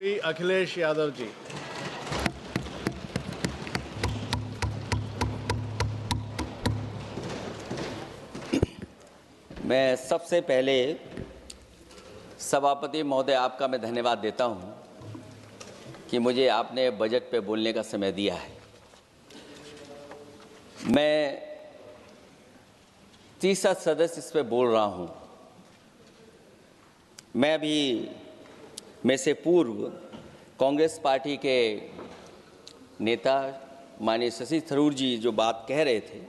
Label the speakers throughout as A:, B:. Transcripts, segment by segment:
A: श्री अखिलेश यादव जी।
B: मैं सबसे पहले सभापति महोदय आपका मैं धन्यवाद देता हूं कि मुझे आपने बजट पे बोलने का समय दिया है। मैं तीसरा सदस्य इस पे बोल रहा हूं। मैं अभी में से पूर्व कांग्रेस पार्टी के नेता माननीय शशि थरूर जी जो बात कह रहे थे,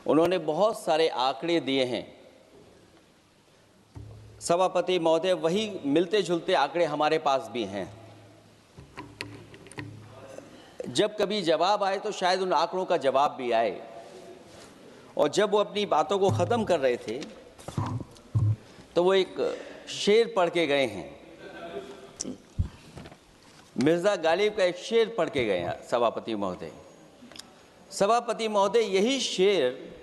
B: उन्होंने बहुत सारे आंकड़े दिए हैं। सभापति महोदय, वही मिलते जुलते आंकड़े हमारे पास भी हैं। जब कभी जवाब आए तो शायद उन आंकड़ों का जवाब भी आए। और जब वो अपनी बातों को ख़त्म कर रहे थे तो वो एक शेर पढ़ के गए हैं। मिर्ज़ा गालिब का एक शेर पढ़ के गए हैं सभापति महोदय। सभापति महोदय, यही शेर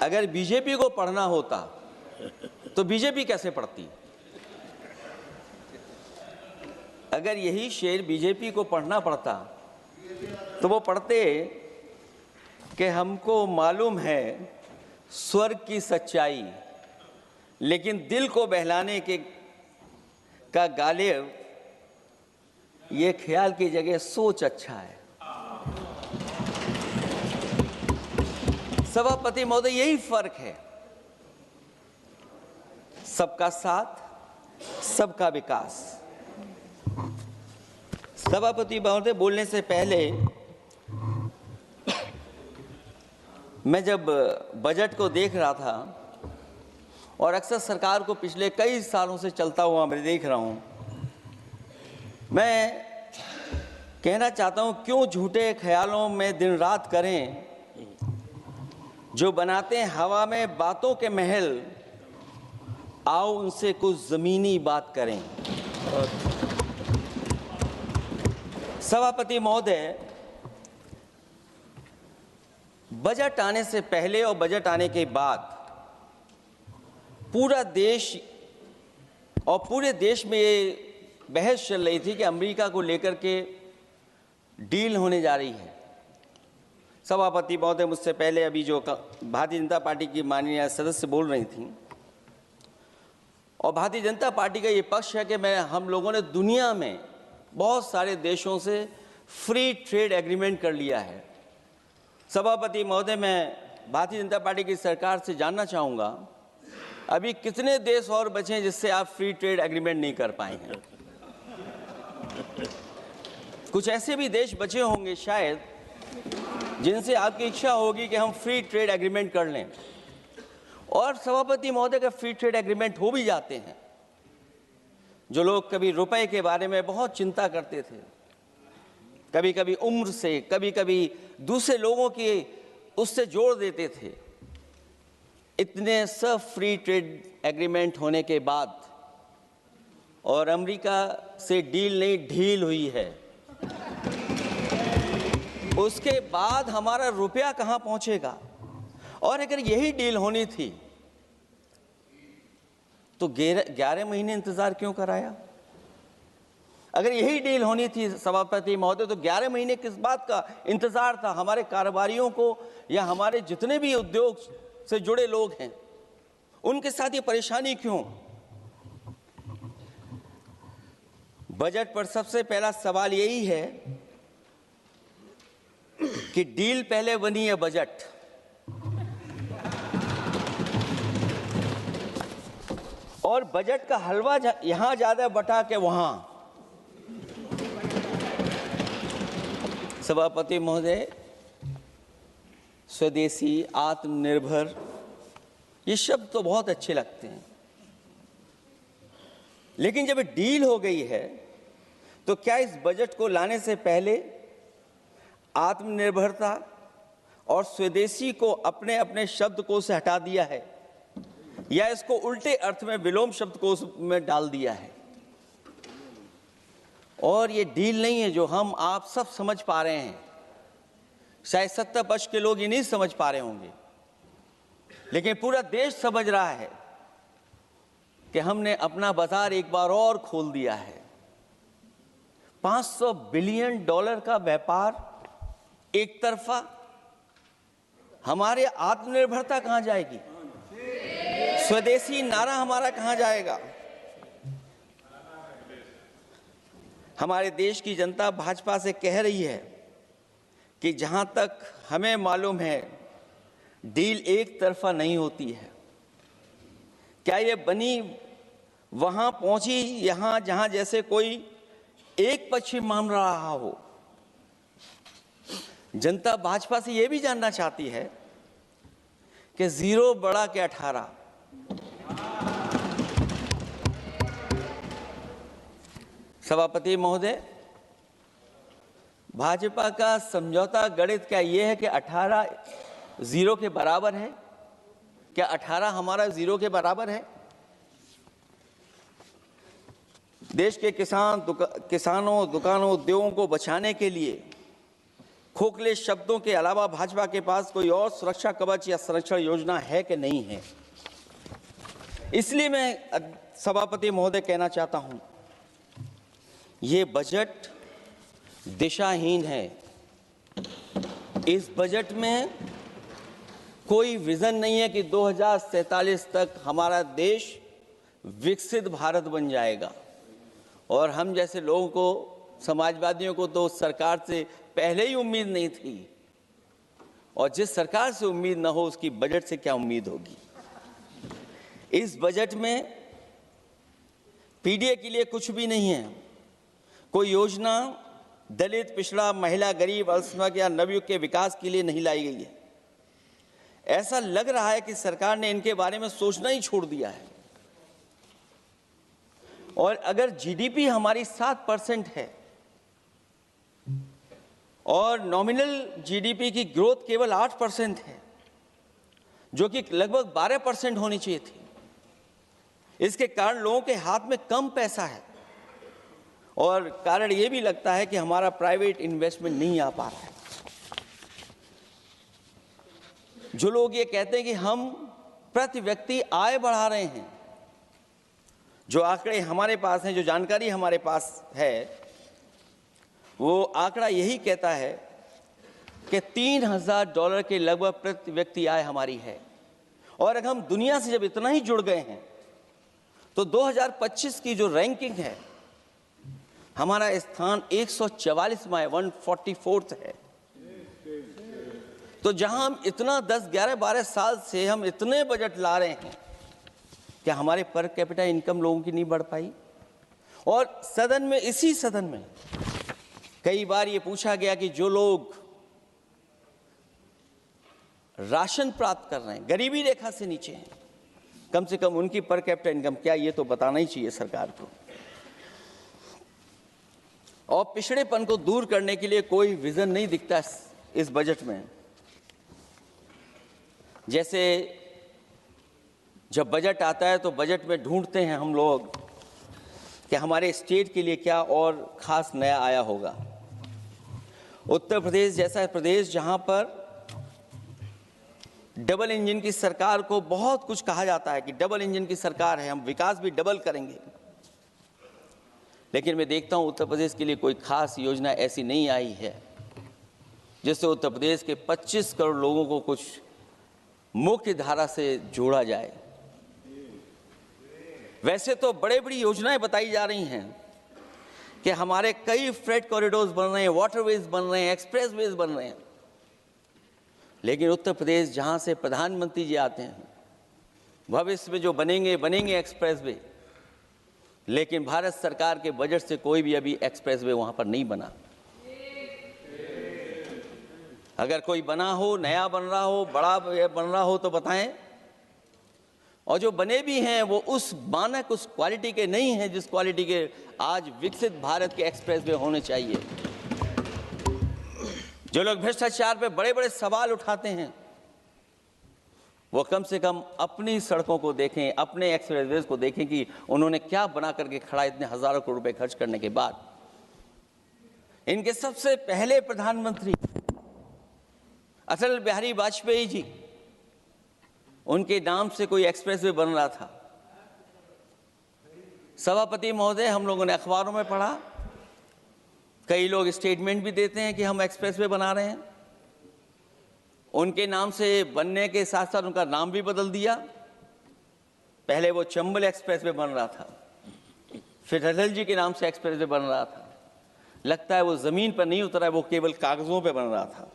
B: अगर बीजेपी को पढ़ना होता तो बीजेपी कैसे पढ़ती? अगर यही शेर बीजेपी को पढ़ना पड़ता तो वो पढ़ते कि हमको मालूम है स्वर्ग की सच्चाई, लेकिन दिल को बहलाने के का गालिब ये ख्याल की जगह सोच अच्छा है। सभापति महोदय, यही फर्क है। सबका साथ, सबका विकास। सभापति महोदय, बोलने से पहले मैं जब बजट को देख रहा था और अक्सर सरकार को पिछले कई सालों से चलता हुआ मैं देख रहा हूं, मैं कहना चाहता हूं, क्यों झूठे ख्यालों में दिन रात करें, जो बनाते हैं हवा में बातों के महल, आओ उनसे कुछ जमीनी बात करें। सभापति महोदय, बजट आने से पहले और बजट आने के बाद पूरा देश और पूरे देश में ये बहस चल रही थी कि अमेरिका को लेकर के डील होने जा रही है। सभापति महोदय, मुझसे पहले अभी जो भारतीय जनता पार्टी की माननीय सदस्य बोल रही थी, और भारतीय जनता पार्टी का ये पक्ष है कि हम लोगों ने दुनिया में बहुत सारे देशों से फ्री ट्रेड एग्रीमेंट कर लिया है। सभापति महोदय, मैं भारतीय जनता पार्टी की सरकार से जानना चाहूँगा, अभी कितने देश और बचे हैं जिससे आप फ्री ट्रेड एग्रीमेंट नहीं कर पाए हैं? कुछ ऐसे भी देश बचे होंगे शायद जिनसे आपकी इच्छा होगी कि हम फ्री ट्रेड एग्रीमेंट कर लें। और सभापति महोदय, का फ्री ट्रेड एग्रीमेंट हो भी जाते हैं, जो लोग कभी रुपए के बारे में बहुत चिंता करते थे, कभी कभी उम्र से, कभी कभी दूसरे लोगों की उससे जोड़ देते थे, इतने सब फ्री ट्रेड एग्रीमेंट होने के बाद और अमेरिका से डील नहीं ढील हुई है, उसके बाद हमारा रुपया कहां पहुंचेगा? और अगर यही डील होनी थी तो 11 महीने इंतजार क्यों कराया? अगर यही डील होनी थी सभापति महोदय, तो 11 महीने किस बात का इंतजार था? हमारे कारोबारियों को या हमारे जितने भी उद्योग से जुड़े लोग हैं, उनके साथ ये परेशानी क्यों? बजट पर सबसे पहला सवाल यही है कि डील पहले बनी है बजट। और बजट का हलवा यहां ज्यादा बटा के वहां। सभापति महोदय, स्वदेशी, आत्मनिर्भर, ये शब्द तो बहुत अच्छे लगते हैं, लेकिन जब डील हो गई है तो क्या इस बजट को लाने से पहले आत्मनिर्भरता और स्वदेशी को अपने अपने शब्दकोश से हटा दिया है, या इसको उल्टे अर्थ में विलोम शब्दकोश में डाल दिया है? और ये डील नहीं है जो हम आप सब समझ पा रहे हैं। शायद सत्ता पक्ष के लोग ये नहीं समझ पा रहे होंगे, लेकिन पूरा देश समझ रहा है कि हमने अपना बाजार एक बार और खोल दिया है। $500 बिलियन का व्यापार एक तरफा, हमारे आत्मनिर्भरता कहां जाएगी? स्वदेशी नारा हमारा कहां जाएगा? हमारे देश की जनता भाजपा से कह रही है कि जहां तक हमें मालूम है डील एक तरफा नहीं होती है। क्या ये बनी वहां पहुंची यहां जहां जैसे कोई एक पक्षी मान रहा हो? जनता भाजपा से यह भी जानना चाहती है कि 0 बड़ा के 18। सभापति महोदय, भाजपा का समझौता गणित क्या ये है कि 18 0 के बराबर है? क्या 18 हमारा 0 के बराबर है? देश के किसानों, दुकानों, उद्योगों को बचाने के लिए खोखले शब्दों के अलावा भाजपा के पास कोई और सुरक्षा कवच या संरक्षण योजना है कि नहीं है? इसलिए मैं सभापति महोदय कहना चाहता हूं, ये बजट दिशाहीन है। इस बजट में कोई विजन नहीं है कि 2047 तक हमारा देश विकसित भारत बन जाएगा। और हम जैसे लोगों को, समाजवादियों को तो सरकार से पहले ही उम्मीद नहीं थी, और जिस सरकार से उम्मीद ना हो उसकी बजट से क्या उम्मीद होगी? इस बजट में पीडीए के लिए कुछ भी नहीं है। कोई योजना दलित, पिछड़ा, महिला, गरीब, अल्पसंख्यक या नवयुवक के विकास के लिए नहीं लाई गई है। ऐसा लग रहा है कि सरकार ने इनके बारे में सोचना ही छोड़ दिया है। और अगर जीडीपी हमारी 7% है और नॉमिनल जीडीपी की ग्रोथ केवल 8% है, जो कि लगभग 12% होनी चाहिए थी, इसके कारण लोगों के हाथ में कम पैसा है। और कारण यह भी लगता है कि हमारा प्राइवेट इन्वेस्टमेंट नहीं आ पा रहा है। जो लोग ये कहते हैं कि हम प्रति व्यक्ति आय बढ़ा रहे हैं, जो आंकड़े हमारे पास हैं, जो जानकारी हमारे पास है, वो आंकड़ा यही कहता है कि $3000 के लगभग प्रति व्यक्ति आय हमारी है। और अगर हम दुनिया से जब इतना ही जुड़ गए हैं तो 2025 की जो रैंकिंग है, हमारा स्थान 144वां, 144th है। तो जहां हम इतना 10, 11, 12 साल से हम इतने बजट ला रहे हैं, क्या हमारे पर कैपिटा इनकम लोगों की नहीं बढ़ पाई? और सदन में, इसी सदन में कई बार ये पूछा गया कि जो लोग राशन प्राप्त कर रहे हैं, गरीबी रेखा से नीचे हैं, कम से कम उनकी पर कैपिटा इनकम क्या, ये तो बताना ही चाहिए सरकार को। और पिछड़ेपन को दूर करने के लिए कोई विजन नहीं दिखता इस बजट में। जैसे जब बजट आता है तो बजट में ढूंढते हैं हम लोग कि हमारे स्टेट के लिए क्या और खास नया आया होगा। उत्तर प्रदेश जैसा प्रदेश जहां पर डबल इंजन की सरकार को बहुत कुछ कहा जाता है कि डबल इंजन की सरकार है, हम विकास भी डबल करेंगे, लेकिन मैं देखता हूं उत्तर प्रदेश के लिए कोई खास योजना ऐसी नहीं आई है जिससे उत्तर प्रदेश के 25 करोड़ लोगों को कुछ मुख्य धारा से जोड़ा जाए। वैसे तो बड़ी बड़ी योजनाएं बताई जा रही हैं कि हमारे कई फ्रेट कॉरिडोर्स बन रहे हैं, वाटरवेज बन रहे हैं, एक्सप्रेसवेज बन रहे हैं, लेकिन उत्तर प्रदेश जहां से प्रधानमंत्री जी आते हैं, भविष्य में जो बनेंगे एक्सप्रेसवे, लेकिन भारत सरकार के बजट से कोई भी अभी एक्सप्रेसवे वहां पर नहीं बना। अगर कोई बना हो, नया बन रहा हो, बड़ा बन रहा हो तो बताएं। और जो बने भी हैं वो उस मानक, उस क्वालिटी के नहीं हैं जिस क्वालिटी के आज विकसित भारत के एक्सप्रेसवे होने चाहिए। जो लोग भ्रष्टाचार पे बड़े बड़े सवाल उठाते हैं, वो कम से कम अपनी सड़कों को देखें, अपने एक्सप्रेसवेज को देखें कि उन्होंने क्या बना करके खड़ा इतने हजारों करोड़ रुपए खर्च करने के बाद। इनके सबसे पहले प्रधानमंत्री अटल बिहारी वाजपेयी जी, उनके नाम से कोई एक्सप्रेसवे बन रहा था। सभापति महोदय, हम लोगों ने अखबारों में पढ़ा कई लोग स्टेटमेंट भी देते हैं कि हम एक्सप्रेसवे बना रहे हैं। उनके नाम से बनने के साथ साथ उनका नाम भी बदल दिया। पहले वो चंबल एक्सप्रेसवे बन रहा था, फिर अटल जी के नाम से एक्सप्रेसवे बन रहा था। लगता है वो जमीन पर नहीं उतरा है, वो केवल कागजों पे बन रहा था।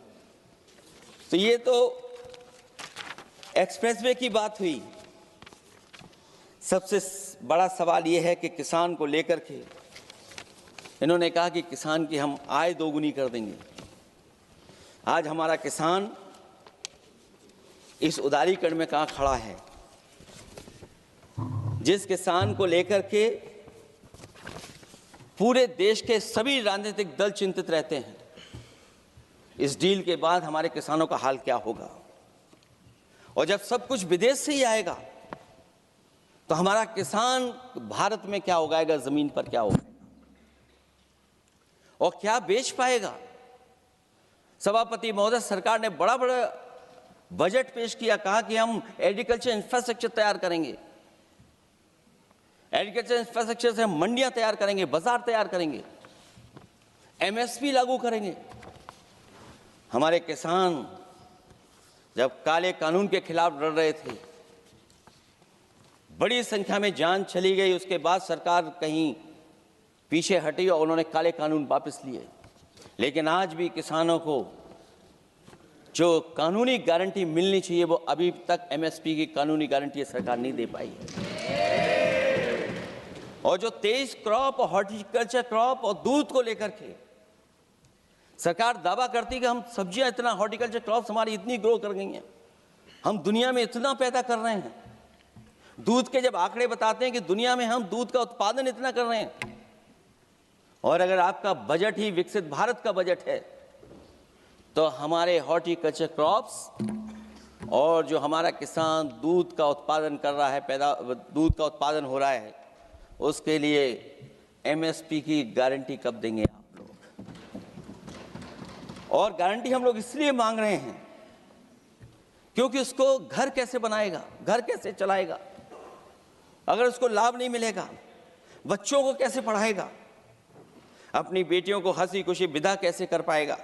B: तो ये तो एक्सप्रेसवे की बात हुई। सबसे बड़ा सवाल ये है कि किसान को लेकर के इन्होंने कहा कि किसान की हम आय दोगुनी कर देंगे। आज हमारा किसान इस उदारीकरण में कहाँ खड़ा है? जिस किसान को लेकर के पूरे देश के सभी राजनीतिक दल चिंतित रहते हैं, इस डील के बाद हमारे किसानों का हाल क्या होगा? और जब सब कुछ विदेश से ही आएगा तो हमारा किसान भारत में क्या उगाएगा, जमीन पर क्या उगाएगा और क्या बेच पाएगा? सभापति महोदय, सरकार ने बड़ा बजट पेश किया, कहा कि हम एग्रीकल्चर इंफ्रास्ट्रक्चर तैयार करेंगे, एग्रीकल्चर इंफ्रास्ट्रक्चर से हम मंडियां तैयार करेंगे, बाजार तैयार करेंगे, एमएसपी लागू करेंगे। हमारे किसान जब काले कानून के खिलाफ लड़ रहे थे, बड़ी संख्या में जान चली गई। उसके बाद सरकार कहीं पीछे हटी और उन्होंने काले कानून वापस लिए। लेकिन आज भी किसानों को जो कानूनी गारंटी मिलनी चाहिए वो अभी तक एमएसपी की कानूनी गारंटी सरकार नहीं दे पाई है। और जो 23 क्रॉप और हॉर्टिकल्चर क्रॉप और दूध को लेकर के सरकार दावा करती कि हम सब्जियां इतना, हॉर्टिकल्चर क्रॉप्स हमारी इतनी ग्रो कर गई हैं, हम दुनिया में इतना पैदा कर रहे हैं। दूध के जब आंकड़े बताते हैं कि दुनिया में हम दूध का उत्पादन इतना कर रहे हैं, और अगर आपका बजट ही विकसित भारत का बजट है तो हमारे हॉर्टिकल्चर क्रॉप्स और जो हमारा किसान दूध का उत्पादन कर रहा है, दूध का उत्पादन हो रहा है, उसके लिए एमएसपी की गारंटी कब देंगे आप लोग? और गारंटी हम लोग इसलिए मांग रहे हैं क्योंकि उसको घर कैसे बनाएगा, घर कैसे चलाएगा? अगर उसको लाभ नहीं मिलेगा, बच्चों को कैसे पढ़ाएगा? अपनी बेटियों को हंसी खुशी विदा कैसे कर पाएगा?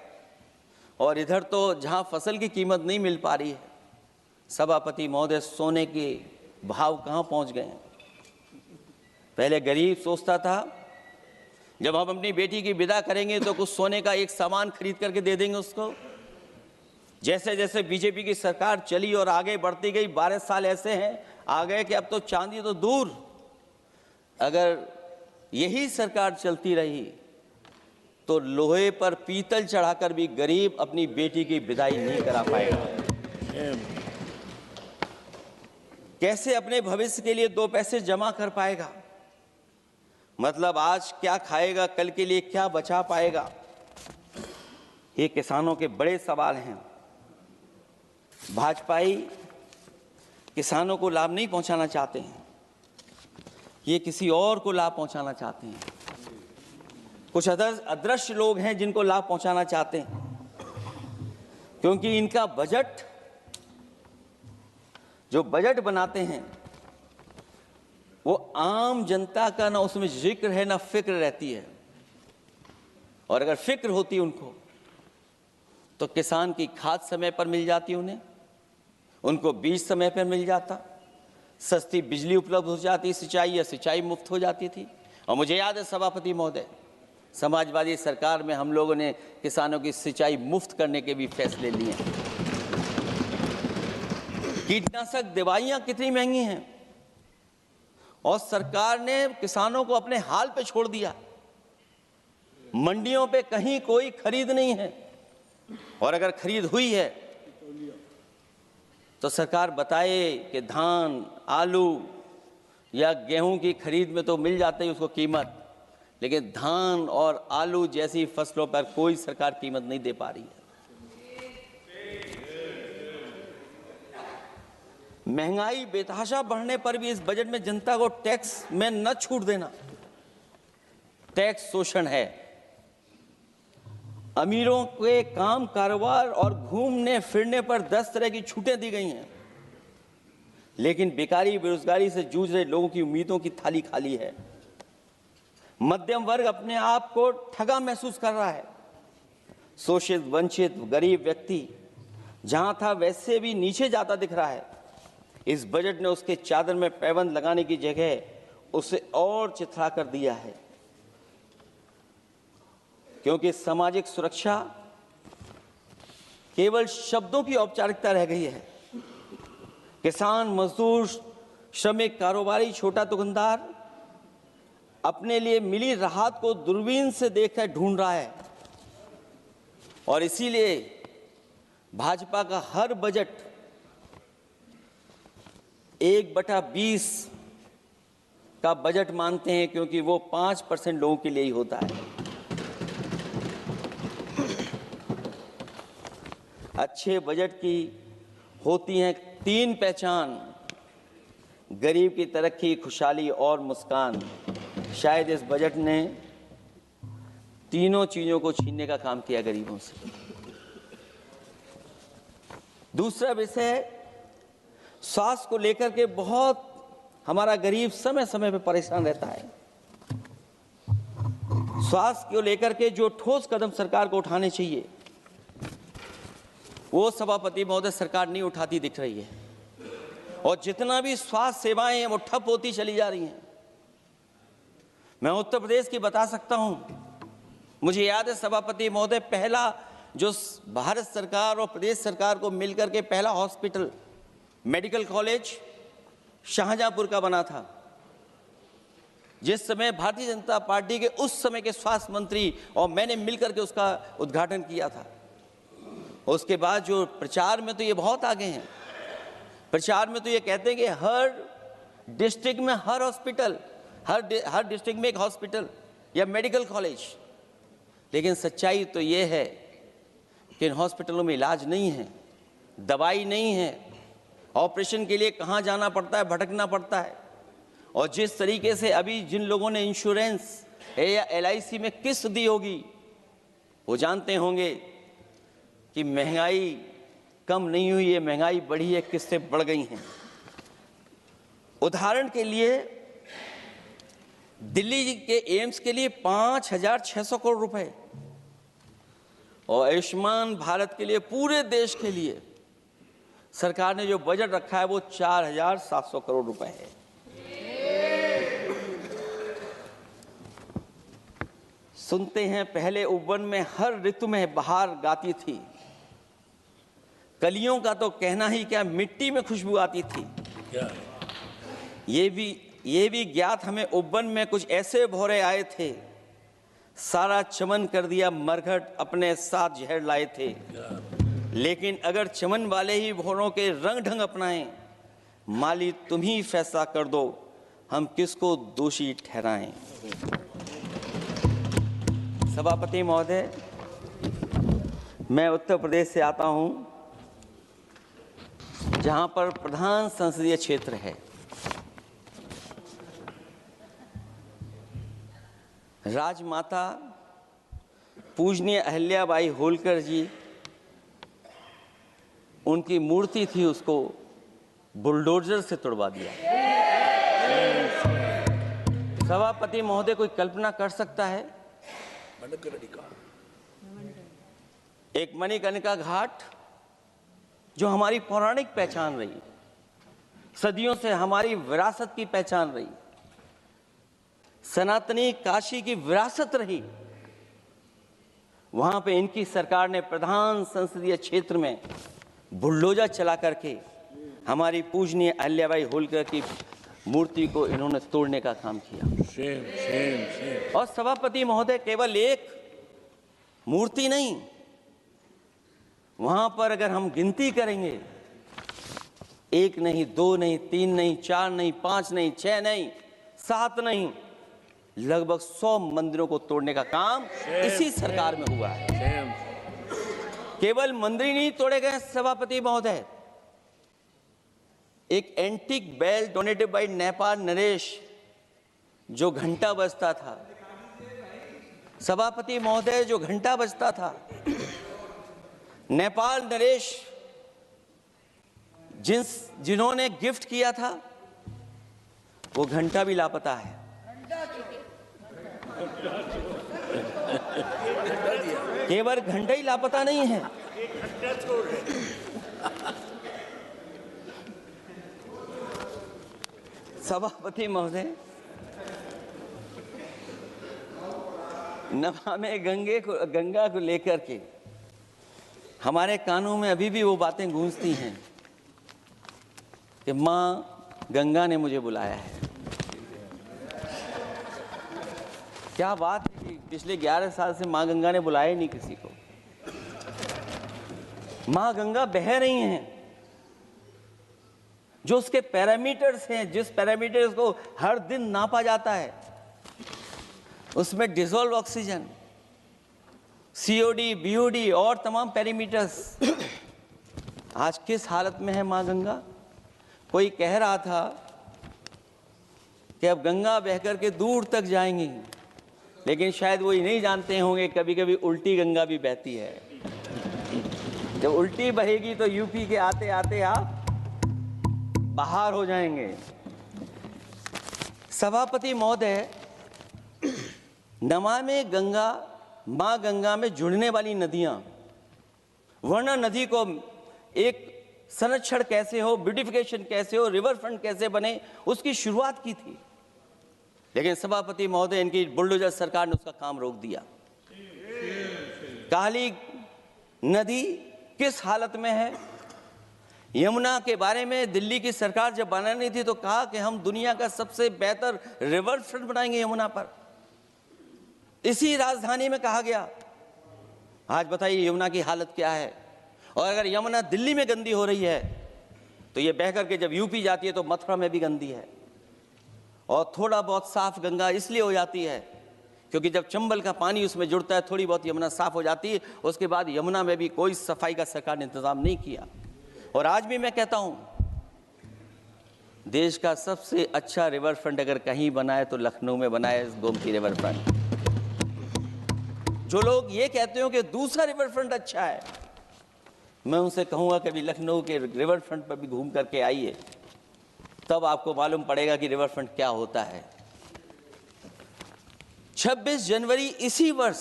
B: और इधर तो जहां फसल की कीमत नहीं मिल पा रही है, सभापति महोदय, सोने के भाव कहां पहुंच गए हैं? पहले गरीब सोचता था जब हम अपनी बेटी की विदा करेंगे तो कुछ सोने का एक सामान खरीद करके दे देंगे उसको। जैसे जैसे बीजेपी की सरकार चली और आगे बढ़ती गई, 12 साल ऐसे हैं आ गए कि अब तो चांदी तो दूर, अगर यही सरकार चलती रही तो लोहे पर पीतल चढ़ाकर भी गरीब अपनी बेटी की विदाई नहीं करा पाएगा। कैसे अपने भविष्य के लिए 2 पैसे जमा कर पाएगा? मतलब आज क्या खाएगा, कल के लिए क्या बचा पाएगा? ये किसानों के बड़े सवाल हैं। भाजपाई किसानों को लाभ नहीं पहुंचाना चाहते हैं, ये किसी और को लाभ पहुंचाना चाहते हैं। कुछ अदृश्य लोग हैं जिनको लाभ पहुंचाना चाहते हैं, क्योंकि इनका बजट, जो बजट बनाते हैं, वो आम जनता का ना उसमें जिक्र है ना फिक्र रहती है। और अगर फिक्र होती उनको तो किसान की खाद समय पर मिल जाती उन्हें, उनको बीज समय पर मिल जाता, सस्ती बिजली उपलब्ध हो जाती, सिंचाई या सिंचाई मुफ्त हो जाती थी। और मुझे याद है सभापति महोदय, समाजवादी सरकार में हम लोगों ने किसानों की सिंचाई मुफ्त करने के भी फैसले लिए। कीटनाशक दवाइयां कितनी महंगी हैं और सरकार ने किसानों को अपने हाल पे छोड़ दिया। मंडियों पे कहीं कोई खरीद नहीं है, और अगर खरीद हुई है तो सरकार बताए कि धान, आलू या गेहूं की खरीद में तो मिल जाती है उसको कीमत, लेकिन धान और आलू जैसी फसलों पर कोई सरकार कीमत नहीं दे पा रही है। महंगाई बेतहाशा बढ़ने पर भी इस बजट में जनता को टैक्स में न छूट देना टैक्स शोषण है। अमीरों के काम, कारोबार और घूमने फिरने पर 10 तरह की छूटें दी गई हैं, लेकिन बेकारी, बेरोजगारी से जूझ रहे लोगों की उम्मीदों की थाली खाली है। मध्यम वर्ग अपने आप को ठगा महसूस कर रहा है। शोषित, वंचित, गरीब व्यक्ति जहां था वैसे भी नीचे जाता दिख रहा है। इस बजट ने उसके चादर में पैबंद लगाने की जगह उसे और चिथड़ा कर दिया है, क्योंकि सामाजिक सुरक्षा केवल शब्दों की औपचारिकता रह गई है। किसान, मजदूर, श्रमिक, कारोबारी, छोटा दुकानदार अपने लिए मिली राहत को दूरबीन से देखकर ढूंढ रहा है, और इसीलिए भाजपा का हर बजट 1/20 का बजट मानते हैं, क्योंकि वो 5% लोगों के लिए ही होता है। अच्छे बजट की होती हैं 3 पहचान: गरीब की तरक्की, खुशहाली और मुस्कान। शायद इस बजट ने तीनों चीजों को छीनने का काम किया गरीबों से। दूसरा विषय स्वास्थ्य को लेकर के बहुत हमारा गरीब समय समय पर परेशान रहता है। स्वास्थ्य को लेकर के जो ठोस कदम सरकार को उठाने चाहिए वो सभापति महोदय सरकार नहीं उठाती दिख रही है, और जितना भी स्वास्थ्य सेवाएं हैं वो ठप होती चली जा रही हैं। मैं उत्तर प्रदेश की बता सकता हूं। मुझे याद है सभापति महोदय, पहला जो भारत सरकार और प्रदेश सरकार को मिलकर के पहला हॉस्पिटल, मेडिकल कॉलेज शाहजहांपुर का बना था, जिस समय भारतीय जनता पार्टी के उस समय के स्वास्थ्य मंत्री और मैंने मिलकर के उसका उद्घाटन किया था। उसके बाद जो प्रचार में तो ये बहुत आगे हैं। प्रचार में तो ये कहते हैं कि हर डिस्ट्रिक्ट में हर हॉस्पिटल, हर डिस्ट्रिक्ट में एक हॉस्पिटल या मेडिकल कॉलेज, लेकिन सच्चाई तो ये है कि इन हॉस्पिटलों में इलाज नहीं है, दवाई नहीं है, ऑपरेशन के लिए कहाँ जाना पड़ता है, भटकना पड़ता है। और जिस तरीके से अभी जिन लोगों ने इंश्योरेंस या LIC में किस्त दी होगी वो जानते होंगे कि महंगाई कम नहीं हुई है, महंगाई बढ़ी है, किस्तें बढ़ गई हैं। उदाहरण के लिए दिल्ली के एम्स के लिए 5,600 करोड़ रुपए, और आयुष्मान भारत के लिए पूरे देश के लिए सरकार ने जो बजट रखा है वो 4,700 करोड़ रुपए है। सुनते हैं पहले उपवन में हर ऋतु में बहार गाती थी, कलियों का तो कहना ही क्या, मिट्टी में खुशबू आती थी। ये भी ज्ञात हमें उपवन में कुछ ऐसे भौरे आए थे, सारा चमन कर दिया मरघट, अपने साथ जहर लाए थे। लेकिन अगर चमन वाले ही भौरों के रंग ढंग अपनाएं, माली तुम ही फैसला कर दो, हम किसको दोषी ठहराएं। सभापति महोदय, मैं उत्तर प्रदेश से आता हूं, जहां पर प्रधान संसदीय क्षेत्र है। राजमाता पूजनीय अहिल्याबाई होलकर जी, उनकी मूर्ति थी, उसको बुलडोजर से तोड़वा दिया। सभापति महोदय, कोई कल्पना कर सकता है एक मणिकर्णिका घाट जो हमारी पौराणिक पहचान रही, सदियों से हमारी विरासत की पहचान रही, सनातनी काशी की विरासत रही, वहां पे इनकी सरकार ने प्रधान संसदीय क्षेत्र में बुलडोजर चला करके हमारी पूजनीय अहिल्याबाई होलकर की मूर्ति को इन्होंने तोड़ने का काम किया। और सभापति महोदय, केवल एक मूर्ति नहीं, वहां पर अगर हम गिनती करेंगे, 1 नहीं, 2 नहीं, 3 नहीं, 4 नहीं, 5 नहीं, 6 नहीं, 7 नहीं, लगभग 100 मंदिरों को तोड़ने का काम इसी सरकार में हुआ है। केवल मंदिर नहीं तोड़े गए सभापति महोदय, एक antique bell donated by Nepal नरेश, जो घंटा बजता था, सभापति महोदय, जो घंटा बजता था, नेपाल नरेश जिन्होंने गिफ्ट किया था, वो घंटा भी लापता है। केवल घंटा ही लापता नहीं है। सभापति महोदय, नमामि गंगा को लेकर के हमारे कानों में अभी भी वो बातें गूंजती हैं कि माँ गंगा ने मुझे बुलाया है। क्या बात है कि पिछले 11 साल से माँ गंगा ने बुलाया ही नहीं किसी को। माँ गंगा बह रही हैं, जो उसके पैरामीटर्स हैं, जिस पैरामीटर्स को हर दिन नापा जाता है, उसमें डिसॉल्व ऑक्सीजन, सीओडी, बीओडी और तमाम पैरामीटर्स आज किस हालत में है माँ गंगा। कोई कह रहा था कि अब गंगा बहकर के दूर तक जाएंगी, लेकिन शायद वो ये नहीं जानते होंगे कभी कभी उल्टी गंगा भी बहती है। जब उल्टी बहेगी तो यूपी के आते आते आप बाहर हो जाएंगे। सभापति महोदय, नमामि गंगा, माँ गंगा में जुड़ने वाली नदियां, वरना नदी को एक संरक्षण कैसे हो, ब्यूटिफिकेशन कैसे हो, रिवर फ्रंट कैसे बने, उसकी शुरुआत की थी। लेकिन सभापति महोदय, इनकी बुलडोजर सरकार ने उसका काम रोक दिया। काली नदी किस हालत में है। यमुना के बारे में दिल्ली की सरकार जब बनानी थी तो कहा कि हम दुनिया का सबसे बेहतर रिवर फ्रंट बनाएंगे यमुना पर। इसी राजधानी में कहा गया। आज बताइए यमुना की हालत क्या है। और अगर यमुना दिल्ली में गंदी हो रही है तो ये बह करके जब यूपी जाती है तो मथुरा में भी गंदी है। और थोड़ा बहुत साफ गंगा इसलिए हो जाती है क्योंकि जब चंबल का पानी उसमें जुड़ता है, थोड़ी बहुत यमुना साफ हो जाती है। उसके बाद यमुना में भी कोई सफाई का सरकार ने इंतजाम नहीं किया। और आज भी मैं कहता हूं, देश का सबसे अच्छा रिवर फ्रंट अगर कहीं बना है तो लखनऊ में बना है, गोमती रिवर फ्रंट। जो लोग ये कहते हो कि दूसरा रिवर फ्रंट अच्छा है, मैं उनसे कहूंगा कभी लखनऊ के रिवर फ्रंट पर भी घूम करके आइए, तब आपको मालूम पड़ेगा कि रिवर फ्रंट क्या होता है। 26 जनवरी इसी वर्ष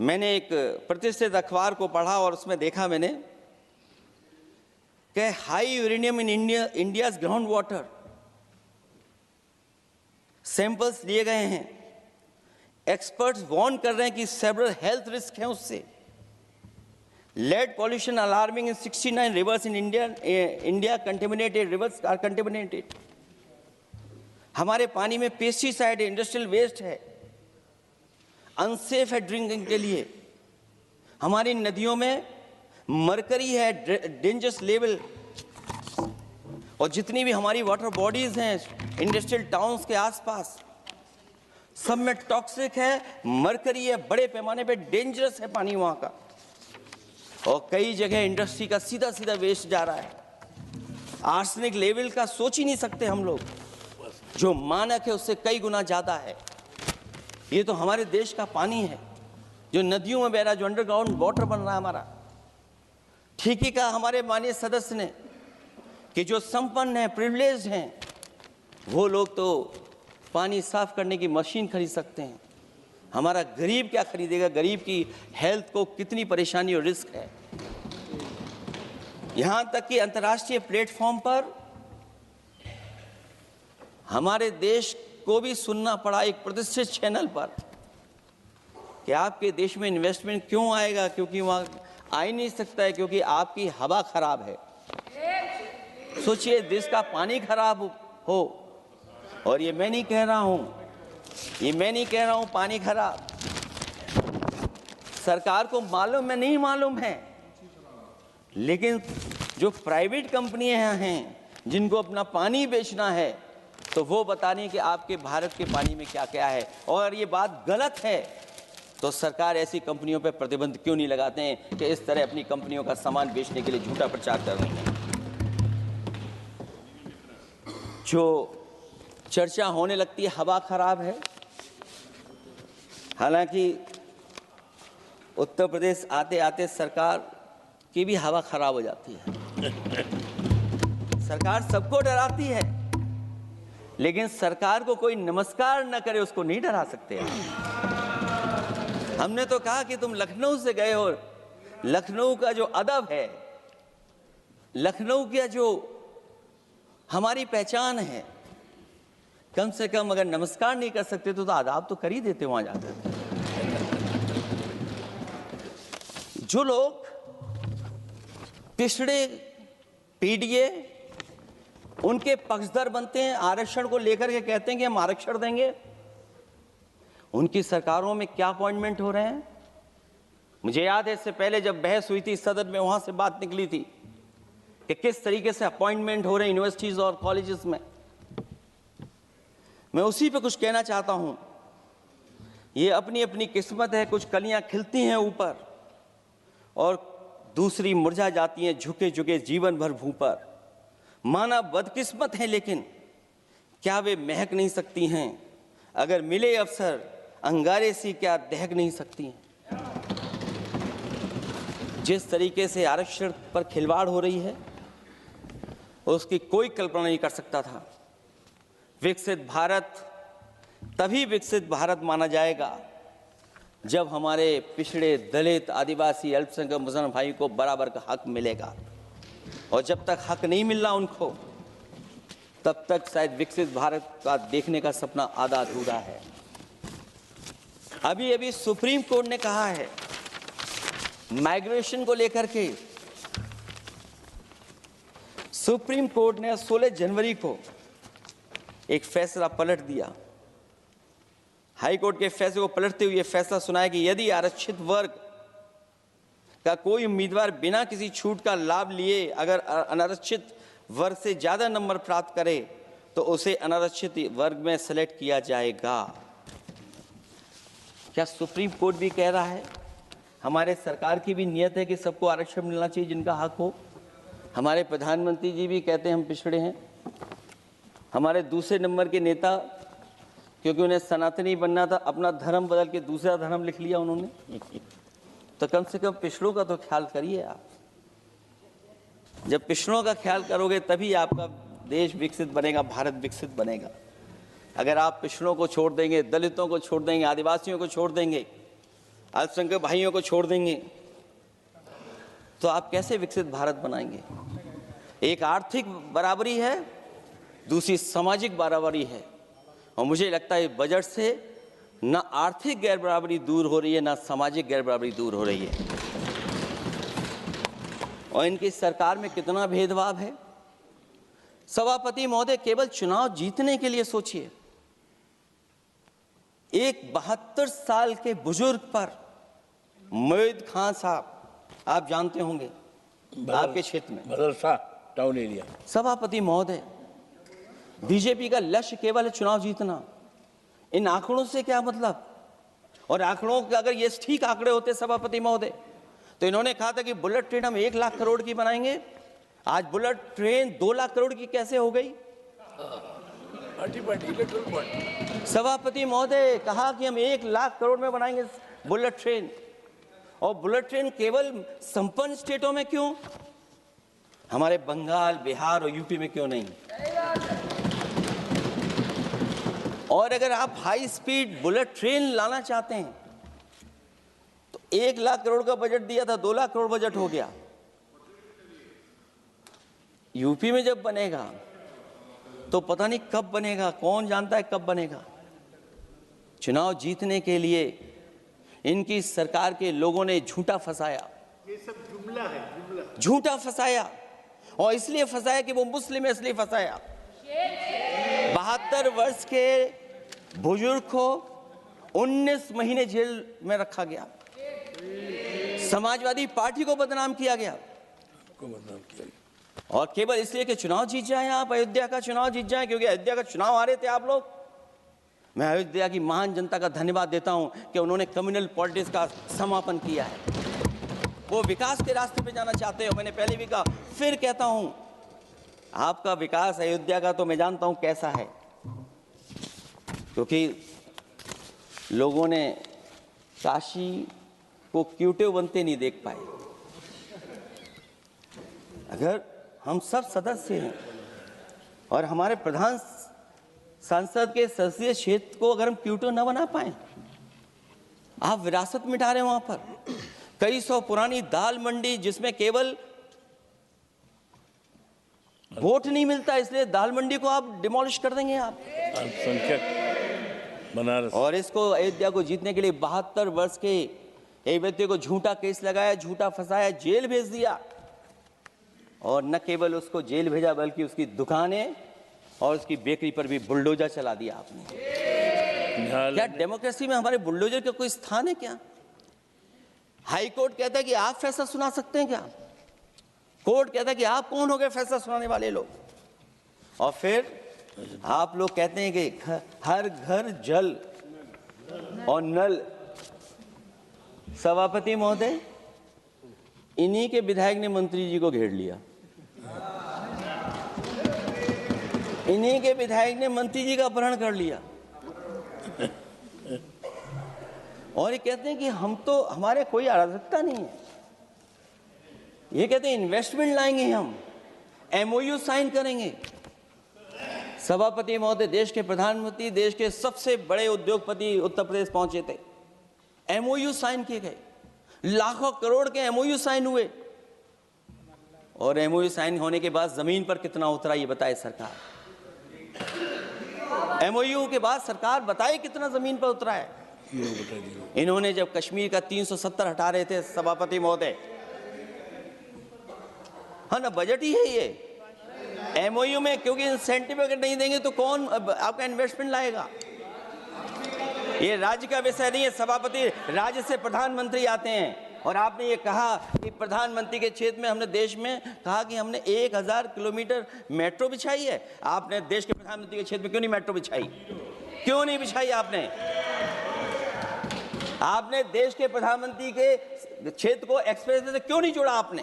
B: मैंने एक प्रतिष्ठित अखबार को पढ़ा और उसमें देखा मैंने कि high uranium in India's ground water samples लिए गए हैं। एक्सपर्ट्स वार्न कर रहे हैं कि सेवरल हेल्थ रिस्क हैं उससे। Lead pollution alarming in 69 rivers in India contaminated rivers are contaminated. हमारे पानी में पेस्टिसाइड है, इंडस्ट्रियल वेस्ट है, अनसेफ है ड्रिंकिंग के लिए। हमारी नदियों में मरकरी है, डेंजरस लेवल। और जितनी भी हमारी वाटर बॉडीज हैं इंडस्ट्रियल टाउन्स के आसपास, सब में टॉक्सिक है, मरकरी है, बड़े पैमाने पे डेंजरस है पानी वहां का। और कई जगह इंडस्ट्री का सीधा सीधा वेस्ट जा रहा है। आर्सेनिक लेवल का सोच ही नहीं सकते हम लोग, जो मानक है उससे कई गुना ज्यादा है। ये तो हमारे देश का पानी है जो नदियों में बह रहा है, जो अंडरग्राउंड वाटर बन रहा है हमारा। ठीक ही कहा हमारे माननीय सदस्य ने कि जो संपन्न हैं, प्रिविलेज्ड हैं, वो लोग तो पानी साफ करने की मशीन खरीद सकते हैं। हमारा गरीब क्या खरीदेगा। गरीब की हेल्थ को कितनी परेशानी और रिस्क है। यहां तक कि अंतर्राष्ट्रीय प्लेटफॉर्म पर हमारे देश को भी सुनना पड़ा एक प्रतिष्ठित चैनल पर कि आपके देश में इन्वेस्टमेंट क्यों आएगा, क्योंकि वहां आ ही नहीं सकता है, क्योंकि आपकी हवा खराब है। सोचिए, देश का पानी खराब हो। और ये मैं नहीं कह रहा हूं, पानी खराब सरकार को मालूम है, नहीं मालूम है, लेकिन जो प्राइवेट कंपनियां हैं जिनको अपना पानी बेचना है, तो वो बता रही हैं कि आपके भारत के पानी में क्या क्या है। और ये बात गलत है तो सरकार ऐसी कंपनियों पर प्रतिबंध क्यों नहीं लगाते हैं कि इस तरह अपनी कंपनियों का सामान बेचने के लिए झूठा प्रचार कर रही हैं। जो चर्चा होने लगती है हवा खराब है, हालांकि उत्तर प्रदेश आते आते सरकार की भी हवा खराब हो जाती है। सरकार सबको डराती है लेकिन सरकार को कोई नमस्कार न करे उसको नहीं डरा सकते आप। हमने तो कहा कि तुम लखनऊ से गए हो, लखनऊ का जो अदब है, लखनऊ का जो हमारी पहचान है, कम से कम अगर नमस्कार नहीं कर सकते तो आदाब तो कर ही देते वहां जाकर। जो लोग पिछड़े पीडीए उनके पक्षधर बनते हैं, आरक्षण को लेकर के कहते हैं कि हम आरक्षण देंगे, उनकी सरकारों में क्या अपॉइंटमेंट हो रहे हैं। मुझे याद है इससे पहले जब बहस हुई थी सदन में, वहां से बात निकली थी कि किस तरीके से अपॉइंटमेंट हो रहे हैं यूनिवर्सिटीज और कॉलेजेस में। मैं उसी पे कुछ कहना चाहता हूं। ये अपनी अपनी किस्मत है, कुछ कलियां खिलती हैं ऊपर और दूसरी मुरझा जाती हैं झुके झुके जीवन भर भूं पर। माना बदकिस्मत है, लेकिन क्या वे महक नहीं सकती हैं? अगर मिले अवसर अंगारे सी क्या दहक नहीं सकती हैं? जिस तरीके से आरक्षण पर खिलवाड़ हो रही है उसकी कोई कल्पना नहीं कर सकता था। विकसित भारत तभी विकसित भारत माना जाएगा जब हमारे पिछड़े, दलित, आदिवासी, अल्पसंख्यक मुसलमान भाई को बराबर का हक मिलेगा। और जब तक हक नहीं मिल रहा उनको, तब तक शायद विकसित भारत का देखने का सपना आधा अधूरा है। अभी अभी सुप्रीम कोर्ट ने कहा है माइग्रेशन को लेकर के, सुप्रीम कोर्ट ने 16 जनवरी को एक फैसला पलट दिया। हाई कोर्ट के फैसले को पलटते हुए फैसला सुनाया कि यदि आरक्षित वर्ग का कोई उम्मीदवार बिना किसी छूट का लाभ लिए अगर अनारक्षित वर्ग से ज्यादा नंबर प्राप्त करे तो उसे अनारक्षित वर्ग में सेलेक्ट किया जाएगा। क्या सुप्रीम कोर्ट भी कह रहा है? हमारे सरकार की भी नियत है कि सबको आरक्षण मिलना चाहिए जिनका हक हो। हमारे प्रधानमंत्री जी भी कहते हैं हम पिछड़े हैं। हमारे दूसरे नंबर के नेता, क्योंकि उन्हें सनातनी बनना था, अपना धर्म बदल के दूसरा धर्म लिख लिया उन्होंने। तो कम से कम पिछड़ों का तो ख्याल करिए आप। जब पिछड़ों का ख्याल करोगे तभी आपका देश विकसित बनेगा, भारत विकसित बनेगा। अगर आप पिछड़ों को छोड़ देंगे, दलितों को छोड़ देंगे, आदिवासियों को छोड़ देंगे, अल्पसंख्यक भाइयों को छोड़ देंगे, तो आप कैसे विकसित भारत बनाएंगे? एक आर्थिक बराबरी है, दूसरी सामाजिक बराबरी है। और मुझे लगता है बजट से ना आर्थिक गैर बराबरी दूर हो रही है, ना सामाजिक गैर बराबरी दूर हो रही है। और इनकी सरकार में कितना भेदभाव है। सभापति महोदय, केवल चुनाव जीतने के लिए सोचिए, एक 72 साल के बुजुर्ग पर, मोईद खान साहब, आप जानते होंगे आपके क्षेत्र में,
A: मदरसा टाउन एरिया।
B: सभापति महोदय, बीजेपी का लक्ष्य केवल है चुनाव जीतना। इन आंकड़ों से क्या मतलब? और आंकड़ों के अगर ये ठीक आंकड़े होते सभापति महोदय, तो इन्होंने कहा था कि बुलेट ट्रेन हम 1 लाख करोड़ की बनाएंगे। आज बुलेट ट्रेन 2 लाख करोड़ की कैसे हो गई? सभापति महोदय कहा कि हम 1 लाख करोड़ में बनाएंगे बुलेट ट्रेन। और बुलेट ट्रेन केवल संपन्न स्टेटों में क्यों? हमारे बंगाल, बिहार और यूपी में क्यों नहीं? और अगर आप हाई स्पीड बुलेट ट्रेन लाना चाहते हैं तो 1 लाख करोड़ का बजट दिया था, 2 लाख करोड़ बजट हो गया। यूपी में जब बनेगा तो पता नहीं कब बनेगा, कौन जानता है कब बनेगा। चुनाव जीतने के लिए इनकी सरकार के लोगों ने झूठा फंसाया।
A: ये सब जुमला है, जुमला।
B: झूठा फंसाया, और इसलिए फंसाया कि वो मुस्लिम है, इसलिए फंसाया। 72 वर्ष के बुजुर्ग को 19 महीने जेल में रखा गया। समाजवादी पार्टी को बदनाम किया गया, और केवल इसलिए कि चुनाव जीत जाए आप, अयोध्या का चुनाव जीत जाए, क्योंकि अयोध्या का चुनाव हारे थे आप लोग। मैं अयोध्या की महान जनता का धन्यवाद देता हूं कि उन्होंने कम्युनल पॉलिटिक्स का समापन किया है। वो विकास के रास्ते पे जाना चाहते हो। मैंने पहले भी कहा, फिर कहता हूं, आपका विकास अयोध्या का तो मैं जानता हूं कैसा है, क्योंकि लोगों ने काशी को क्यूटिव बनते नहीं देख पाए। अगर हम सब सदस्य हैं और हमारे प्रधान संसद के संसदीय क्षेत्र को अगर हम क्यूटो न बना पाए, आप विरासत मिटा रहे हैं वहां पर। कई सौ पुरानी दाल मंडी जिसमें केवल वोट नहीं मिलता, इसलिए दाल मंडी को आप डिमोलिश कर देंगे आप।
A: अल्पसंख्यक बनारस
B: और इसको अयोध्या को जीतने के लिए 72 वर्ष के एक व्यक्ति को झूठा केस लगाया, झूठा फंसाया, जेल भेज दिया। और न केवल उसको जेल भेजा बल्कि उसकी दुकानें और उसकी बेकरी पर भी बुलडोजर चला दिया आपने। क्या डेमोक्रेसी में हमारे बुलडोजर का कोई स्थान है क्या? हाई कोर्ट कहता है कि आप फैसला सुना सकते हैं क्या? कोर्ट कहता है कि आप कौन हो गए फैसला सुनाने वाले लोग? और फिर आप लोग कहते हैं कि हर घर जल और नल। सभापति महोदय, इन्हीं के विधायक ने मंत्री जी को घेर लिया, इन्हीं के विधायक ने मंत्री जी का अपहरण कर लिया और ये कहते हैं कि हम तो, हमारे कोई अराजकता नहीं है। ये कहते हैं इन्वेस्टमेंट लाएंगे, हम एमओयू साइन करेंगे। सभापति महोदय, देश के प्रधानमंत्री, देश के सबसे बड़े उद्योगपति उत्तर प्रदेश पहुंचे थे, एमओयू साइन किए गए, लाखों करोड़ के एमओयू साइन हुए। और एमओयू साइन होने के बाद जमीन पर कितना उतरा ये बताए सरकार। एमओयू के बाद सरकार बताए कितना जमीन पर उतरा है। इन्होंने जब कश्मीर का 370 हटा रहे थे सभापति महोदय, हाँ ना, बजट ही है ये एमओयू में, क्योंकि इंसेंटिव अगर नहीं देंगे तो कौन आपका इन्वेस्टमेंट लाएगा? ये राज्य का विषय नहीं है सभापति, राज्य से प्रधानमंत्री आते हैं। और आपने ये कहा कि प्रधानमंत्री के क्षेत्र में हमने देश में कहा कि हमने 1000 किलोमीटर मेट्रो बिछाई है। आपने देश के प्रधानमंत्री के क्षेत्र में क्यों नहीं मेट्रो बिछाई? क्यों नहीं बिछाई आपने? आपने देश के प्रधानमंत्री के क्षेत्र को एक्सप्रेस वे से क्यों नहीं जोड़ा आपने?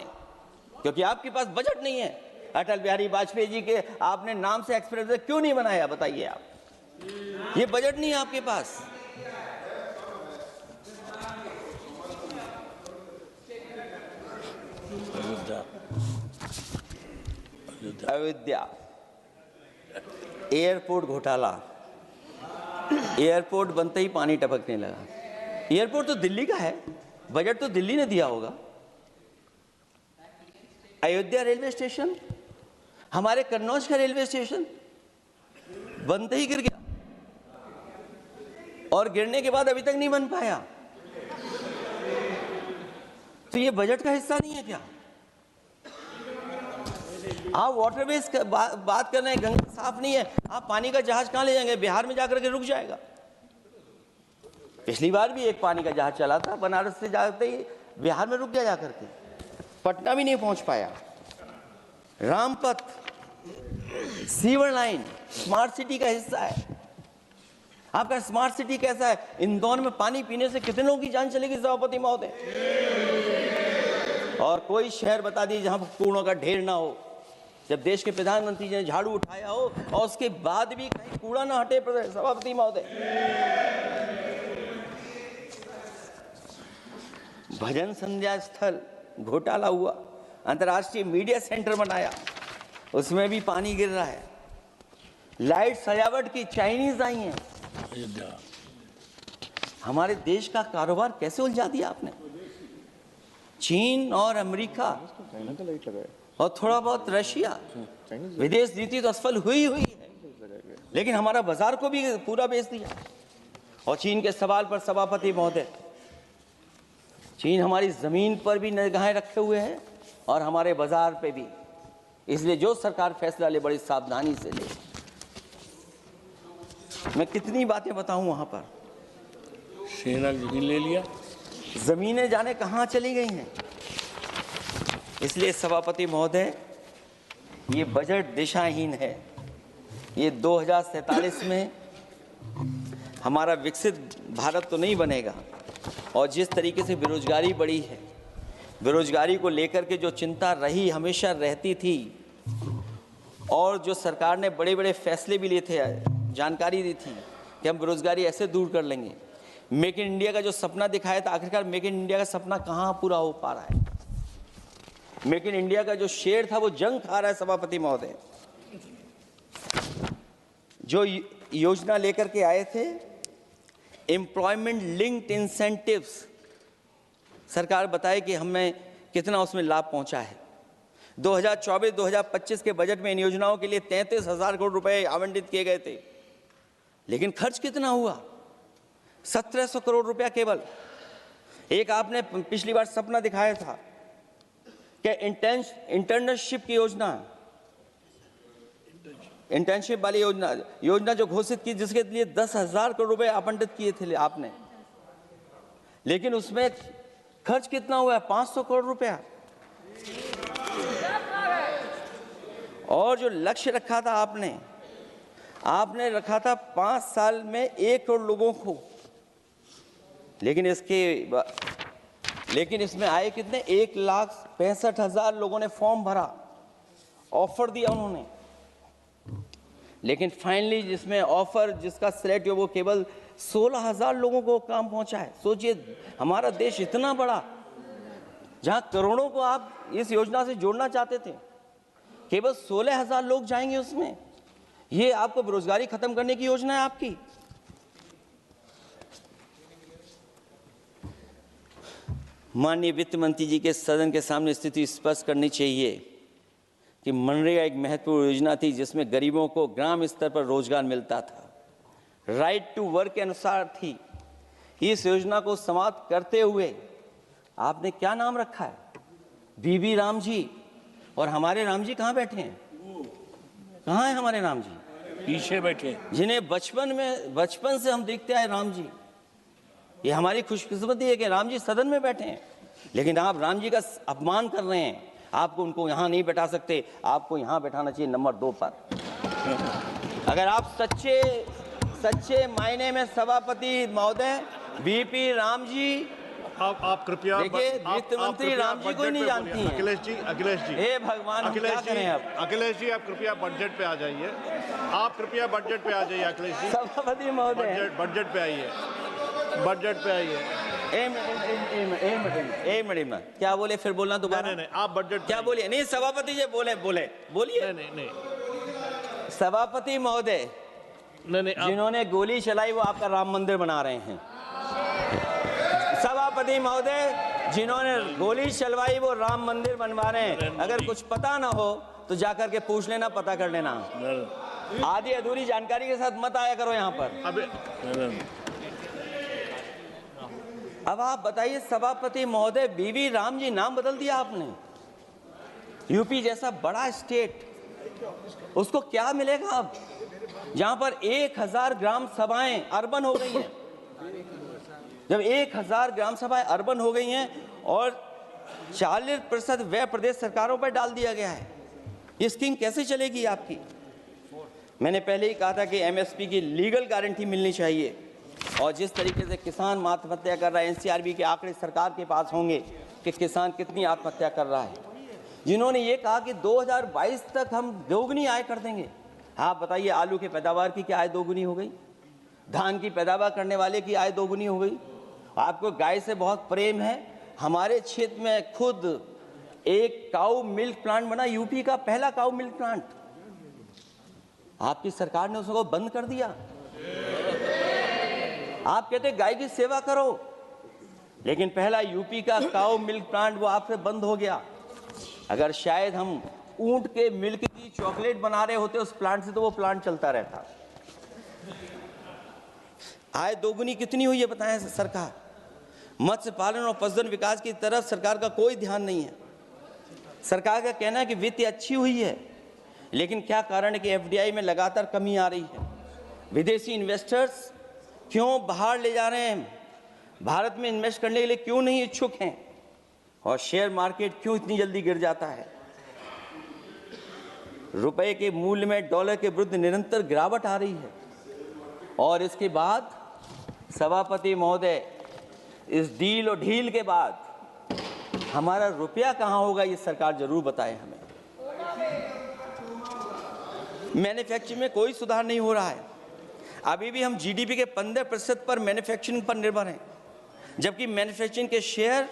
B: क्योंकि आपके पास बजट नहीं है। अटल बिहारी वाजपेयी जी के आपने नाम से एक्सप्रेस वे क्यों नहीं बनाया? बताइए आप, ये बजट नहीं है आपके पास। अयोध्या एयरपोर्ट घोटाला, एयरपोर्ट बनते ही पानी टपकने लगा। एयरपोर्ट तो दिल्ली का है, बजट तो दिल्ली ने दिया होगा। अयोध्या रेलवे स्टेशन, हमारे कन्नौज का रेलवे स्टेशन बनते ही गिर गया और गिरने के बाद अभी तक नहीं बन पाया। तो ये बजट का हिस्सा नहीं है क्या? आप वाटरवेज बात कर रहे हैं, गंगा साफ नहीं है, आप पानी का जहाज कहां ले जाएंगे? बिहार में जाकर के रुक जाएगा। पिछली बार भी एक पानी का जहाज चला था, बनारस से जाते ही बिहार में रुक गया, जाकर के पटना भी नहीं पहुंच पाया। Rampath, sewer line smart city का हिस्सा है। आपका स्मार्ट सिटी कैसा है? इंदौर में पानी पीने से कितने लोगों की जान चलेगी सभापति महोदय? और कोई शहर बता दीजिए जहां पर कूड़ों का ढेर ना हो। जब देश के प्रधानमंत्री जी ने झाड़ू उठाया हो और उसके बाद भी कहीं कूड़ा ना हटे सभापति महोदय। भजन संध्या स्थल घोटाला हुआ, अंतर्राष्ट्रीय मीडिया सेंटर बनाया, उसमें भी पानी गिर रहा है। लाइट सजावट की चाइनीज आई हैं। हमारे देश का कारोबार कैसे उलझा दिया आपने? चीन और अमेरिका और थोड़ा बहुत रशिया, विदेश नीति तो असफल हुई है, लेकिन हमारा बाजार को भी पूरा बेच दिया। और चीन के सवाल पर सभापति महोदय, चीन हमारी जमीन पर भी निगाहें रखे हुए है और हमारे बाजार पे भी। इसलिए जो सरकार फैसला ले बड़ी सावधानी से ले। मैं कितनी बातें बताऊं, वहां पर
A: सेना जमीन ले लिया,
B: जमीनें जाने कहां चली गई हैं। इसलिए सभापति महोदय, ये बजट दिशाहीन है। ये 2047 में हमारा विकसित भारत तो नहीं बनेगा। और जिस तरीके से बेरोजगारी बढ़ी है, बेरोजगारी को लेकर के जो चिंता रही, हमेशा रहती थी, और जो सरकार ने बड़े बड़े फैसले भी लिए थे, जानकारी दी थी कि हम बेरोजगारी ऐसे दूर कर लेंगे। मेक इन इंडिया का जो सपना दिखाया था, आखिरकार मेक इन इंडिया का सपना कहाँ पूरा हो पा रहा है? मेक इन इंडिया का जो शेर था वो जंग खा रहा है सभापति महोदय। जो योजना लेकर के आए थे, एम्प्लॉयमेंट लिंक्ड इंसेंटिव्स। सरकार बताए कि हमें कितना उसमें लाभ पहुंचा है। 2024-2025 के बजट में इन योजनाओं के लिए 33,000 करोड़ रुपए आवंटित किए गए थे, लेकिन खर्च कितना हुआ? 1,700 करोड़ रुपया केवल। एक आपने पिछली बार सपना दिखाया था कि इंटर्नशिप की योजना, इंटर्नशिप वाली योजना जो घोषित की, जिसके लिए 10,000 करोड़ रुपए आवंटित किए थे आपने, लेकिन उसमें खर्च कितना हुआ है? 500 करोड़ रुपया। और जो लक्ष्य रखा था आपने रखा था 5 साल में 1 करोड़ लोगों को, लेकिन इसमें आए कितने? 1,65,000 लोगों ने फॉर्म भरा, ऑफर दिया उन्होंने, लेकिन फाइनली जिसमें ऑफर जिसका सिलेक्ट हुआ वो केवल 16,000 लोगों को काम पहुंचा है। सोचिए, हमारा देश इतना बड़ा, जहां करोड़ों को आप इस योजना से जोड़ना चाहते थे, केवल 16,000 लोग जाएंगे उसमें। ये आपको बेरोजगारी खत्म करने की योजना है आपकी। माननीय वित्त मंत्री जी के सदन के सामने स्थिति स्पष्ट करनी चाहिए कि मनरेगा एक महत्वपूर्ण योजना थी जिसमें गरीबों को ग्राम स्तर पर रोजगार मिलता था, राइट टू वर्क के अनुसार थी। इस योजना को समाप्त करते हुए आपने क्या नाम रखा है? बीबी राम जी। और हमारे राम जी कहाँ बैठे हैं? कहाँ है हमारे राम जी?
A: पीछे बैठे,
B: जिन्हें बचपन से हम देखते आए राम जी। ये हमारी खुशकिस्मती है कि राम जी सदन में बैठे हैं, लेकिन आप राम जी का अपमान कर रहे हैं। आपको उनको यहाँ नहीं बैठा सकते, आपको यहाँ बैठाना चाहिए नंबर 2 पर। अगर आप सच्चे मायने में सभापति महोदय बीपी राम जी,
C: आप कृपया
B: देखिए, वित्त मंत्री राम जी को ही नहीं जानती हैं।
C: अखिलेश जी
B: हे भगवान, क्या करें अब?
C: अखिलेश जी, आप कृपया बजट पे आ जाइए। आप कृपया बजट पे आ जाइए अखिलेश जी।
B: सभापति महोदय,
C: बजट पे आइए, बजट पे आइए।
B: एक मिनट, क्या बोले? फिर बोलना दोबारा।
C: नहीं, आप बजट
B: क्या बोलिए? नहीं, सभापति जी बोलिए।
C: नहीं,
B: सभापति महोदय,
C: नहीं,
B: जिन्होंने गोली चलाई वो आपका राम मंदिर बना रहे हैं। सभापति महोदय, जिन्होंने गोली चलवाई वो राम मंदिर बनवा रहे हैं। अगर कुछ पता ना हो तो जाकर के पूछ लेना, पता कर लेना। आधी अधूरी जानकारी के साथ मत आया करो यहाँ पर। अब आप बताइए सभापति महोदय, बीवी राम जी नाम बदल दिया आपने। यूपी जैसा बड़ा स्टेट, उसको क्या मिलेगा अब, जहां पर 1,000 ग्राम सभाएं अर्बन हो गई हैं। जब 1,000 ग्राम सभाएं अर्बन हो गई हैं और 40% व्यय प्रदेश सरकारों पर डाल दिया गया है, ये स्कीम कैसे चलेगी आपकी? मैंने पहले ही कहा था कि एमएसपी की लीगल गारंटी मिलनी चाहिए। और जिस तरीके से किसान आत्महत्या कर रहा है, एनसीआरबी के आंकड़े सरकार के पास होंगे कि किसान कितनी आत्महत्या कर रहा है। जिन्होंने ये कहा कि 2022 तक हम दोगुनी आय कर देंगे। आप बताइए, आलू की पैदावार की क्या आय दोगुनी हो गई? धान की पैदावार करने वाले की आय दोगुनी हो गई। आपको गाय से बहुत प्रेम है। हमारे क्षेत्र में खुद एक काऊ मिल्क प्लांट बना, यूपी का पहला काऊ मिल्क प्लांट। आपकी सरकार ने उसको बंद कर दिया। आप कहते गाय की सेवा करो, लेकिन पहला यूपी का काऊ मिल्क प्लांट वो आपसे बंद हो गया। अगर शायद हम ऊंट के मिल्क की चॉकलेट बना रहे होते उस प्लांट से, तो वो प्लांट चलता रहता। आय दोगुनी कितनी हुई है बताएं सरकार? मत्स्य पालन और पशुधन विकास की तरफ सरकार का कोई ध्यान नहीं है। सरकार का कहना है कि वित्त अच्छी हुई है, लेकिन क्या कारण है कि एफडीआई में लगातार कमी आ रही है? विदेशी इन्वेस्टर्स क्यों बाहर ले जा रहे हैं? भारत में इन्वेस्ट करने के लिए क्यों नहीं इच्छुक हैं? और शेयर मार्केट क्यों इतनी जल्दी गिर जाता है? रुपए के मूल्य में डॉलर के विरुद्ध निरंतर गिरावट आ रही है। और इसके बाद सभापति महोदय, इस डील और ढील के बाद हमारा रुपया कहां होगा, ये सरकार जरूर बताए हमें। मैन्युफैक्चरिंग में कोई सुधार नहीं हो रहा है। अभी भी हम जीडीपी के 15% पर मैन्युफैक्चरिंग पर निर्भर हैं, जबकि मैन्युफैक्चरिंग के शेयर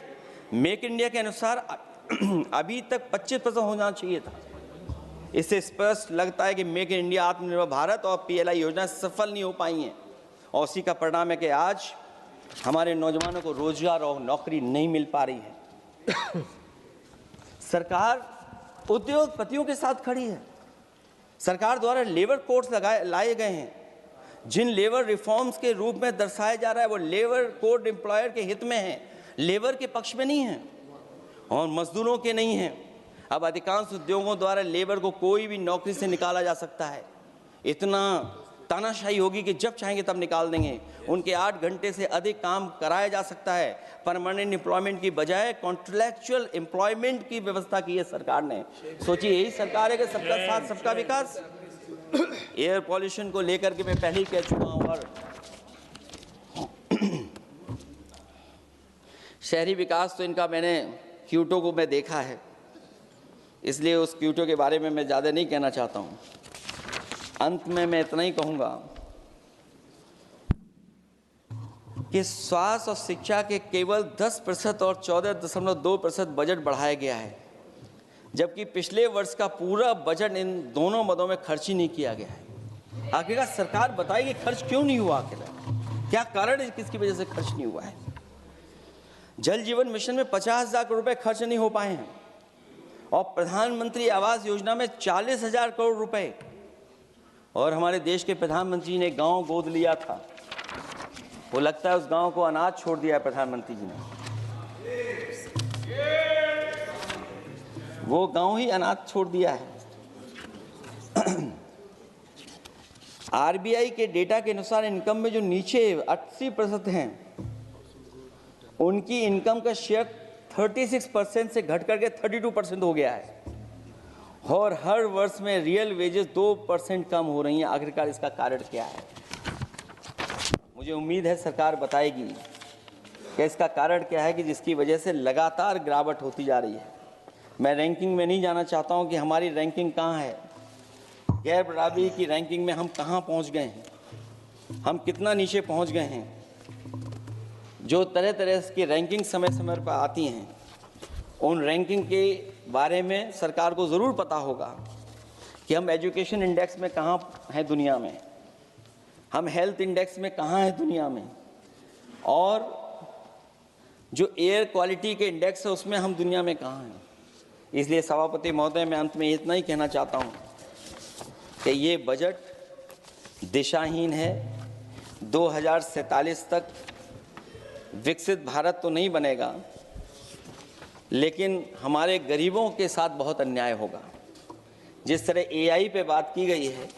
B: मेक इंडिया के अनुसार अभी तक 25% होना चाहिए था। इससे स्पष्ट लगता है कि मेक इन इंडिया, आत्मनिर्भर भारत और PLI योजना सफल नहीं हो पाई हैं और उसी का परिणाम है कि आज हमारे नौजवानों को रोजगार और नौकरी नहीं मिल पा रही है। सरकार उद्योगपतियों के साथ खड़ी है। सरकार द्वारा लेबर कोड्स लाए गए हैं, जिन लेबर रिफॉर्म्स के रूप में दर्शाया जा रहा है वो लेबर कोड एम्प्लॉयर के हित में है, लेबर के पक्ष में नहीं है और मजदूरों के नहीं हैं। अब अधिकांश उद्योगों द्वारा लेबर को कोई भी नौकरी से निकाला जा सकता है। इतना तानाशाही होगी कि जब चाहेंगे तब निकाल देंगे। उनके 8 घंटे से अधिक काम कराया जा सकता है। परमानेंट एम्प्लॉयमेंट की बजाय कॉन्ट्रैक्चुअल एम्प्लॉयमेंट की व्यवस्था की है सरकार ने। सोचिए, यही सरकार है कि सबका साथ सबका विकास। एयर पॉल्यूशन को लेकर के मैं पहले ही कह चुका हूँ और शहरी विकास तो इनका मैंने क्योटो को मैं देखा है, इसलिए उस क्योटो के बारे में मैं ज़्यादा नहीं कहना चाहता हूँ। अंत में मैं इतना ही कहूँगा कि स्वास्थ्य और शिक्षा के केवल 10% और 14.2% बजट बढ़ाया गया है, जबकि पिछले वर्ष का पूरा बजट इन दोनों मदों में खर्च ही नहीं किया गया है। आखिरकार सरकार बताएगी खर्च क्यों नहीं हुआ, आखिर क्या कारण है, किसकी वजह से खर्च नहीं हुआ है। जल जीवन मिशन में 50,000 करोड़ रुपए खर्च नहीं हो पाए हैं और प्रधानमंत्री आवास योजना में 40,000 करोड़ रुपए, और हमारे देश के प्रधानमंत्री ने गांव गोद लिया था। वो लगता है उस गांव को अनाथ छोड़ दिया है प्रधानमंत्री जी ने। वो गांव ही अनाथ छोड़ दिया है। RBI के डेटा के अनुसार इनकम में जो नीचे 80% हैं, उनकी इनकम का शेयर 36% से घट करके 32% हो गया है और हर वर्ष में रियल वेजेस 2% कम हो रही हैं। आखिरकार इसका कारण क्या है? मुझे उम्मीद है सरकार बताएगी कि इसका कारण क्या है कि जिसकी वजह से लगातार गिरावट होती जा रही है। मैं रैंकिंग में नहीं जाना चाहता हूं कि हमारी रैंकिंग कहां है, गैर बराबरी की रैंकिंग में हम कहां पहुंच गए हैं, हम कितना नीचे पहुंच गए हैं। जो तरह तरह की रैंकिंग समय समय पर आती हैं, उन रैंकिंग के बारे में सरकार को ज़रूर पता होगा कि हम एजुकेशन इंडेक्स में कहाँ हैं दुनिया में, हम हेल्थ इंडेक्स में कहाँ हैं दुनिया में, और जो एयर क्वालिटी के इंडेक्स है उसमें हम दुनिया में कहाँ हैं। इसलिए सभापति महोदय, मैं अंत में इतना ही कहना चाहता हूँ कि ये बजट दिशाहीन है। 2047 तक विकसित भारत तो नहीं बनेगा, लेकिन हमारे गरीबों के साथ बहुत अन्याय होगा। जिस तरह AI पे बात की गई है,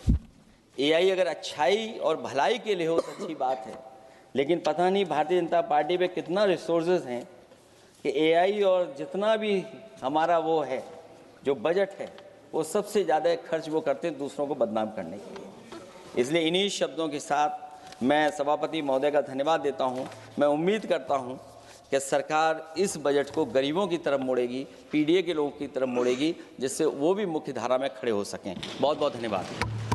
B: AI अगर अच्छाई और भलाई के लिए हो तो अच्छी बात है, लेकिन पता नहीं भारतीय जनता पार्टी पे कितना रिसोर्सेज हैं कि AI और जितना भी हमारा वो है जो बजट है, वो सबसे ज़्यादा खर्च वो करते हैं दूसरों को बदनाम करने के लिए। इसलिए इन्हीं शब्दों के साथ मैं सभापति महोदय का धन्यवाद देता हूं। मैं उम्मीद करता हूं कि सरकार इस बजट को गरीबों की तरफ मोड़ेगी, PDA के लोगों की तरफ मोड़ेगी, जिससे वो भी मुख्य धारा में खड़े हो सकें। बहुत बहुत धन्यवाद।